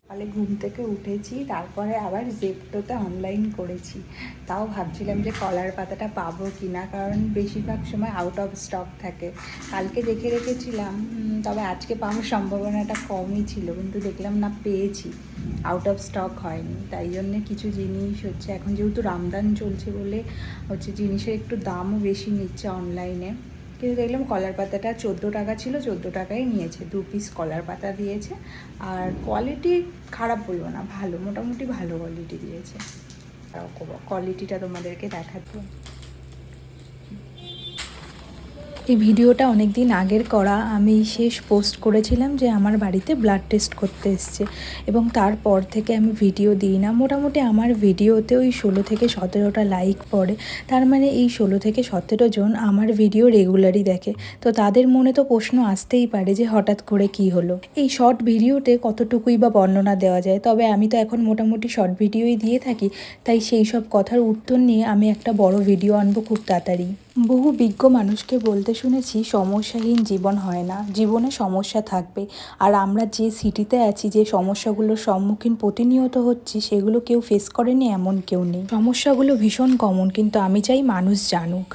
সকালে ঘুম থেকে উঠেছি, তারপরে আবার জেপ্টোতে অনলাইন করেছি। তাও ভাবছিলাম যে কলার পাতাটা পাবো কি না, কারণ বেশিরভাগ সময় আউট অফ স্টক থাকে। কালকে দেখে রেখেছিলাম, তবে আজকে পাওয়ার সম্ভাবনাটা কমই ছিল, কিন্তু দেখলাম না পেয়েছি, আউট অফ স্টক হয়নি। তাই জন্যে কিছু জিনিস হচ্ছে এখন যেহেতু রামদান চলছে বলে হচ্ছে জিনিসের একটু দামও বেশি নিচ্ছে অনলাইনে। কিন্তু দেখলাম কলার পাতাটা 14 টাকা ছিল, 14 টাকাই নিয়েছে, 2 পিস কলার পাতা দিয়েছে। আর কোয়ালিটি খারাপ বলবো না, ভালো, মোটামুটি ভালো কোয়ালিটি দিয়েছে। কোয়ালিটিটা তোমাদেরকে দেখাচ্ছি। এই ভিডিওটা অনেক দিন আগের করা। আমি শেষ পোস্ট করেছিলাম যে আমার বাড়িতে ব্লাড টেস্ট করতে এসছে, এবং তারপর থেকে আমি ভিডিও দিই না। মোটামুটি আমার ভিডিওতে ওই 16 থেকে 17টা লাইক পড়ে, তার মানে এই 16 থেকে 17 জন আমার ভিডিও রেগুলারই দেখে। তো তাদের মনে তো প্রশ্ন আসতেই পারে যে হঠাৎ করে কি হলো। এই শর্ট ভিডিওতে কতটুকুই বা বর্ণনা দেওয়া যায়, তবে আমি তো এখন মোটামুটি শর্ট ভিডিওই দিয়ে থাকি, তাই সেই সব কথার উত্তর নিয়ে আমি একটা বড় ভিডিও আনবো খুব তাড়াতাড়ি। বহু বিজ্ঞ মানুষকে বলতে শুনেছি সমস্যাহীন জীবন হয় না, জীবনে সমস্যা থাকবে। আর আমরা যে সিটিতে আছি, যে সমস্যাগুলোর সম্মুখীন প্রতিনিয়ত হচ্ছি, সেগুলো কেউ ফেস করেনি এমন কেউ নেই। সমস্যাগুলো ভীষণ কমন, কিন্তু আমি চাই মানুষ জানুক।